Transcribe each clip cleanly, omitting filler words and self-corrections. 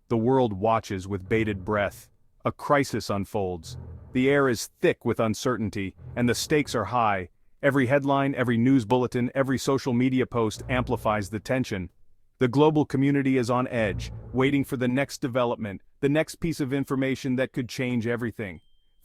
The world watches with bated breath. A crisis unfolds. The air is thick with uncertainty, and the stakes are high. Every headline, every news bulletin, every social media post amplifies the tension. The global community is on edge, waiting for the next development, the next piece of information that could change everything.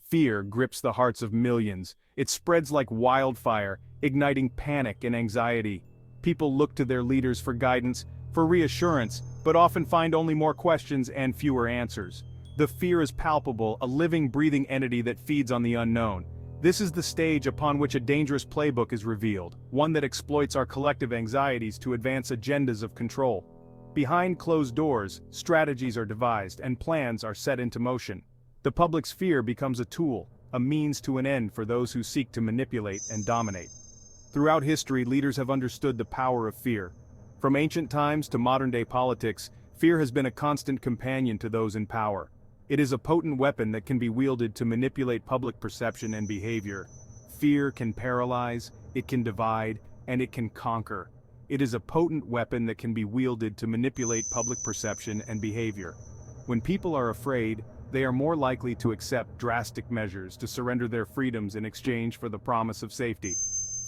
Fear grips the hearts of millions. It spreads like wildfire, igniting panic and anxiety. People look to their leaders for guidance, for reassurance, but often find only more questions and fewer answers. The fear is palpable, a living, breathing entity that feeds on the unknown. This is the stage upon which a dangerous playbook is revealed, one that exploits our collective anxieties to advance agendas of control. Behind closed doors, strategies are devised and plans are set into motion. The public's fear becomes a tool, a means to an end for those who seek to manipulate and dominate. Throughout history, leaders have understood the power of fear. From ancient times to modern-day politics, fear has been a constant companion to those in power. It is a potent weapon that can be wielded to manipulate public perception and behavior. Fear can paralyze, it can divide, and it can conquer. It is a potent weapon that can be wielded to manipulate public perception and behavior. When people are afraid, they are more likely to accept drastic measures to surrender their freedoms in exchange for the promise of safety.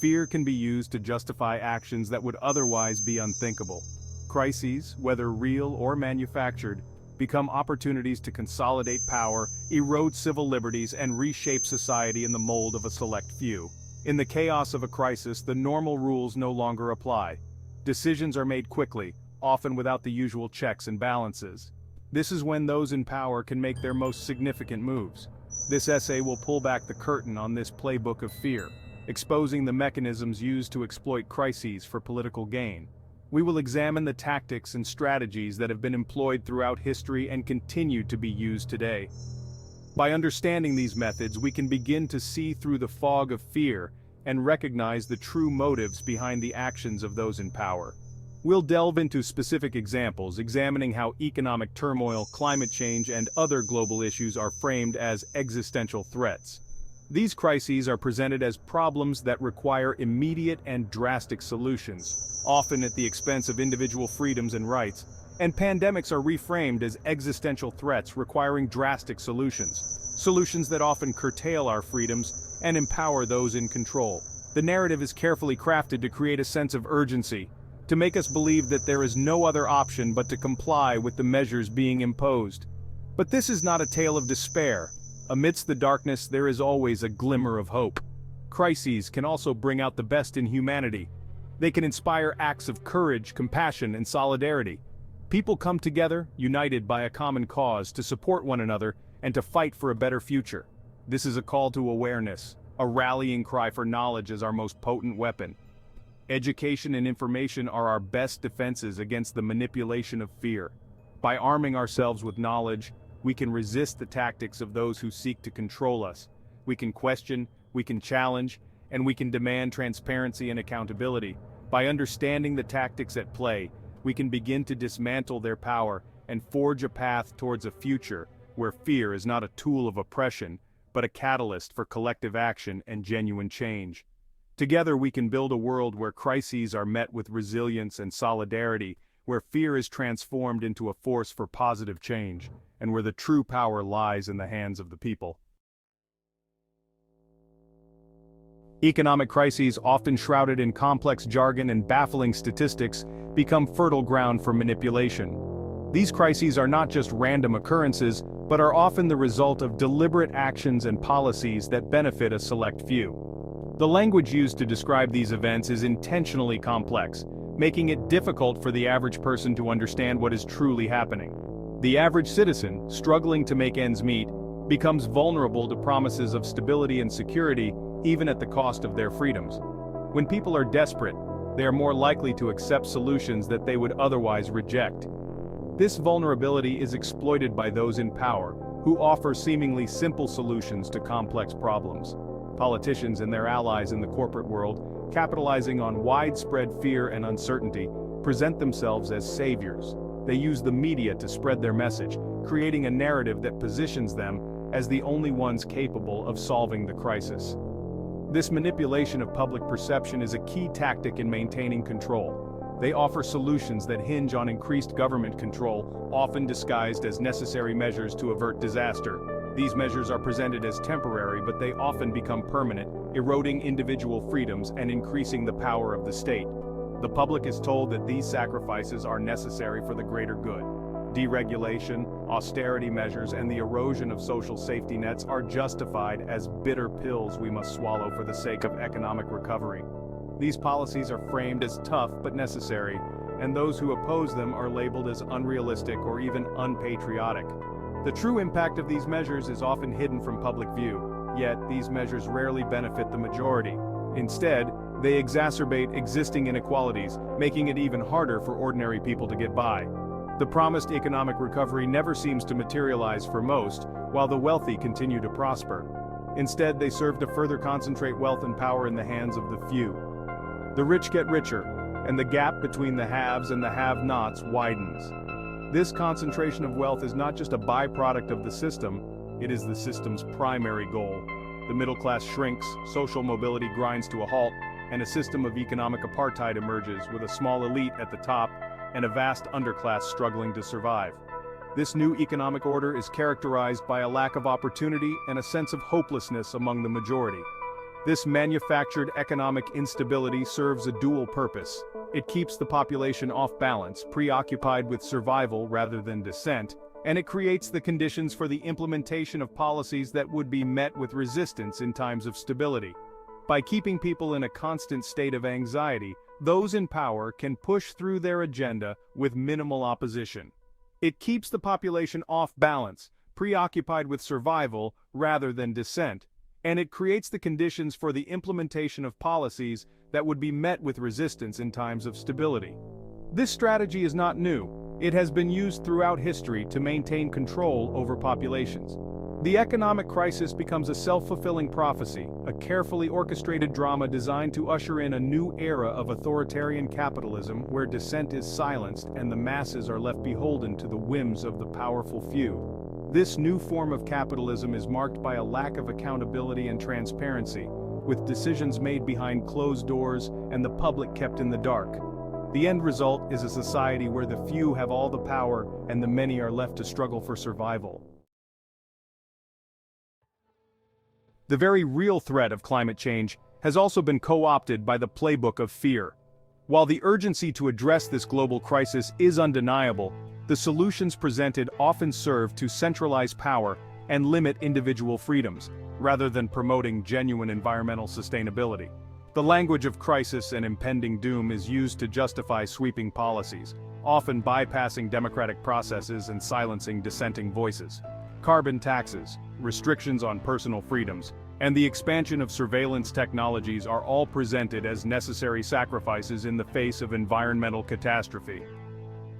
Fear can be used to justify actions that would otherwise be unthinkable. Crises, whether real or manufactured, become opportunities to consolidate power, erode civil liberties, and reshape society in the mold of a select few. In the chaos of a crisis, the normal rules no longer apply. Decisions are made quickly, often without the usual checks and balances. This is when those in power can make their most significant moves. This essay will pull back the curtain on this playbook of fear, exposing the mechanisms used to exploit crises for political gain. We will examine the tactics and strategies that have been employed throughout history and continue to be used today. By understanding these methods, we can begin to see through the fog of fear and recognize the true motives behind the actions of those in power. We'll delve into specific examples, examining how economic turmoil, climate change, and other global issues are framed as existential threats. These crises are presented as problems that require immediate and drastic solutions, often at the expense of individual freedoms and rights, and pandemics are reframed as existential threats requiring drastic solutions that often curtail our freedoms and empower those in control. The narrative is carefully crafted to create a sense of urgency, to make us believe that there is no other option but to comply with the measures being imposed. But this is not a tale of despair. Amidst the darkness, there is always a glimmer of hope. Crises can also bring out the best in humanity. They can inspire acts of courage, compassion, and solidarity. People come together, united by a common cause, to support one another and to fight for a better future. This is a call to awareness, a rallying cry for knowledge as our most potent weapon. Education and information are our best defenses against the manipulation of fear. By arming ourselves with knowledge, we can resist the tactics of those who seek to control us. We can question, we can challenge, and we can demand transparency and accountability. By understanding the tactics at play, we can begin to dismantle their power and forge a path towards a future where fear is not a tool of oppression, but a catalyst for collective action and genuine change. Together we can build a world where crises are met with resilience and solidarity, where fear is transformed into a force for positive change, and where the true power lies in the hands of the people. Economic crises, often shrouded in complex jargon and baffling statistics, become fertile ground for manipulation. These crises are not just random occurrences, but are often the result of deliberate actions and policies that benefit a select few. The language used to describe these events is intentionally complex, making it difficult for the average person to understand what is truly happening. The average citizen, struggling to make ends meet, becomes vulnerable to promises of stability and security, even at the cost of their freedoms. When people are desperate, they are more likely to accept solutions that they would otherwise reject. This vulnerability is exploited by those in power, who offer seemingly simple solutions to complex problems. Politicians and their allies in the corporate world, capitalizing on widespread fear and uncertainty, present themselves as saviors. They use the media to spread their message, creating a narrative that positions them as the only ones capable of solving the crisis. This manipulation of public perception is a key tactic in maintaining control. They offer solutions that hinge on increased government control, often disguised as necessary measures to avert disaster. These measures are presented as temporary, but they often become permanent, eroding individual freedoms and increasing the power of the state. The public is told that these sacrifices are necessary for the greater good. Deregulation, austerity measures, and the erosion of social safety nets are justified as bitter pills we must swallow for the sake of economic recovery. These policies are framed as tough but necessary, and those who oppose them are labeled as unrealistic or even unpatriotic. The true impact of these measures is often hidden from public view, yet these measures rarely benefit the majority. Instead, they exacerbate existing inequalities, making it even harder for ordinary people to get by. The promised economic recovery never seems to materialize for most, while the wealthy continue to prosper. Instead, they serve to further concentrate wealth and power in the hands of the few. The rich get richer, and the gap between the haves and the have-nots widens. This concentration of wealth is not just a byproduct of the system, it is the system's primary goal. The middle class shrinks, social mobility grinds to a halt, and a system of economic apartheid emerges with a small elite at the top and a vast underclass struggling to survive. This new economic order is characterized by a lack of opportunity and a sense of hopelessness among the majority. This manufactured economic instability serves a dual purpose. It keeps the population off balance, preoccupied with survival rather than descent, and it creates the conditions for the implementation of policies that would be met with resistance in times of stability. By keeping people in a constant state of anxiety, those in power can push through their agenda with minimal opposition. It keeps the population off balance, preoccupied with survival rather than descent, and it creates the conditions for the implementation of policies that would be met with resistance in times of stability. This strategy is not new. It has been used throughout history to maintain control over populations. The economic crisis becomes a self-fulfilling prophecy, a carefully orchestrated drama designed to usher in a new era of authoritarian capitalism where dissent is silenced and the masses are left beholden to the whims of the powerful few. This new form of capitalism is marked by a lack of accountability and transparency, with decisions made behind closed doors and the public kept in the dark. The end result is a society where the few have all the power and the many are left to struggle for survival. The very real threat of climate change has also been co-opted by the playbook of fear. While the urgency to address this global crisis is undeniable, the solutions presented often serve to centralize power and limit individual freedoms, rather than promoting genuine environmental sustainability. The language of crisis and impending doom is used to justify sweeping policies, often bypassing democratic processes and silencing dissenting voices. Carbon taxes, restrictions on personal freedoms, and the expansion of surveillance technologies are all presented as necessary sacrifices in the face of environmental catastrophe.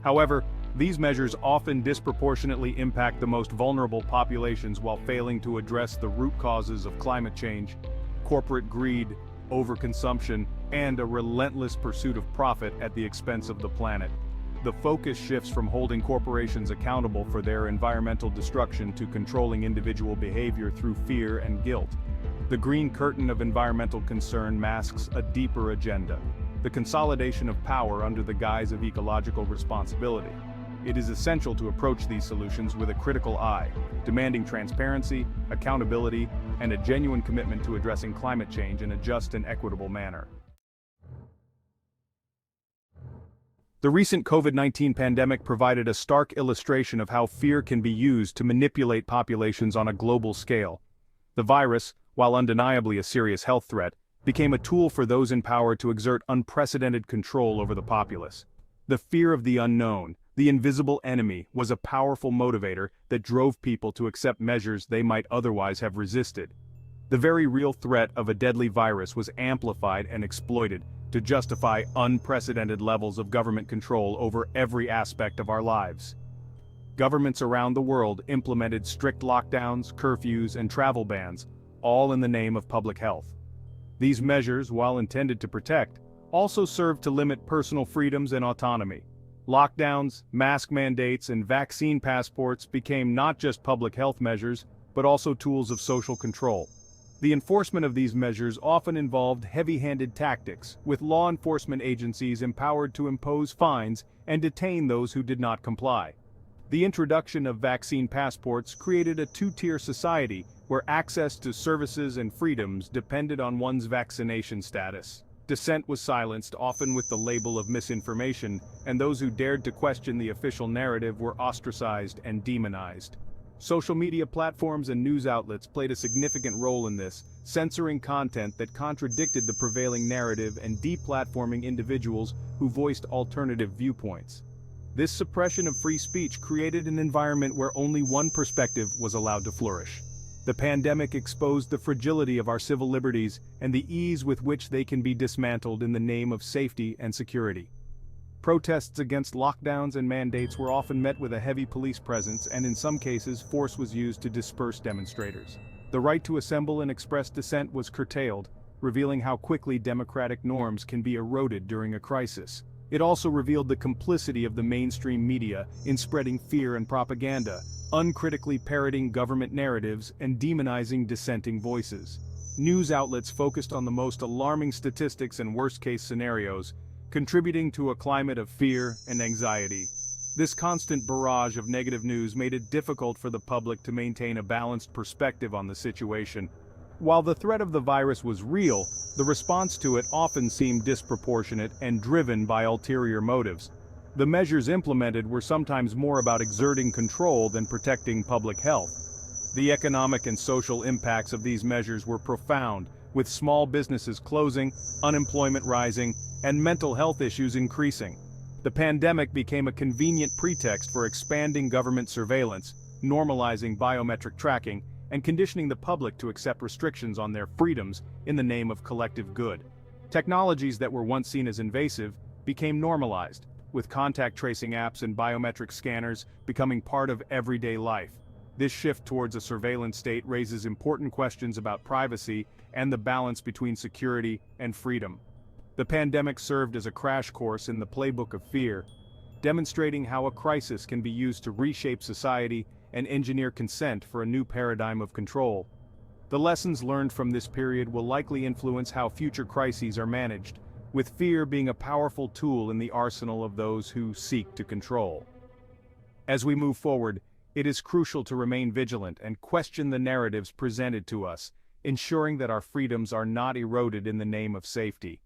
However, these measures often disproportionately impact the most vulnerable populations while failing to address the root causes of climate change, corporate greed, overconsumption, and a relentless pursuit of profit at the expense of the planet. The focus shifts from holding corporations accountable for their environmental destruction to controlling individual behavior through fear and guilt. The green curtain of environmental concern masks a deeper agenda: the consolidation of power under the guise of ecological responsibility. It is essential to approach these solutions with a critical eye, demanding transparency, accountability, and a genuine commitment to addressing climate change in a just and equitable manner. The recent COVID-19 pandemic provided a stark illustration of how fear can be used to manipulate populations on a global scale. The virus, while undeniably a serious health threat, became a tool for those in power to exert unprecedented control over the populace. The fear of the unknown, the invisible enemy, was a powerful motivator that drove people to accept measures they might otherwise have resisted. The very real threat of a deadly virus was amplified and exploited to justify unprecedented levels of government control over every aspect of our lives. Governments around the world implemented strict lockdowns, curfews, and travel bans, all in the name of public health. These measures, while intended to protect, also served to limit personal freedoms and autonomy. Lockdowns, mask mandates, and vaccine passports became not just public health measures, but also tools of social control. The enforcement of these measures often involved heavy-handed tactics, with law enforcement agencies empowered to impose fines and detain those who did not comply. The introduction of vaccine passports created a two-tier society where access to services and freedoms depended on one's vaccination status. Dissent was silenced, often with the label of misinformation, and those who dared to question the official narrative were ostracized and demonized. Social media platforms and news outlets played a significant role in this, censoring content that contradicted the prevailing narrative and deplatforming individuals who voiced alternative viewpoints. This suppression of free speech created an environment where only one perspective was allowed to flourish. The pandemic exposed the fragility of our civil liberties and the ease with which they can be dismantled in the name of safety and security. Protests against lockdowns and mandates were often met with a heavy police presence, and in some cases force was used to disperse demonstrators. The right to assemble and express dissent was curtailed, revealing how quickly democratic norms can be eroded during a crisis. It also revealed the complicity of the mainstream media in spreading fear and propaganda, uncritically parroting government narratives and demonizing dissenting voices. News outlets focused on the most alarming statistics and worst-case scenarios, contributing to a climate of fear and anxiety. This constant barrage of negative news made it difficult for the public to maintain a balanced perspective on the situation. While the threat of the virus was real, the response to it often seemed disproportionate and driven by ulterior motives. The measures implemented were sometimes more about exerting control than protecting public health. The economic and social impacts of these measures were profound, with small businesses closing, unemployment rising, and mental health issues increasing. The pandemic became a convenient pretext for expanding government surveillance, normalizing biometric tracking, and conditioning the public to accept restrictions on their freedoms in the name of collective good. Technologies that were once seen as invasive became normalized, with contact tracing apps and biometric scanners becoming part of everyday life. This shift towards a surveillance state raises important questions about privacy and the balance between security and freedom. The pandemic served as a crash course in the playbook of fear, demonstrating how a crisis can be used to reshape society and engineer consent for a new paradigm of control. The lessons learned from this period will likely influence how future crises are managed, with fear being a powerful tool in the arsenal of those who seek to control. As we move forward, it is crucial to remain vigilant and question the narratives presented to us, ensuring that our freedoms are not eroded in the name of safety.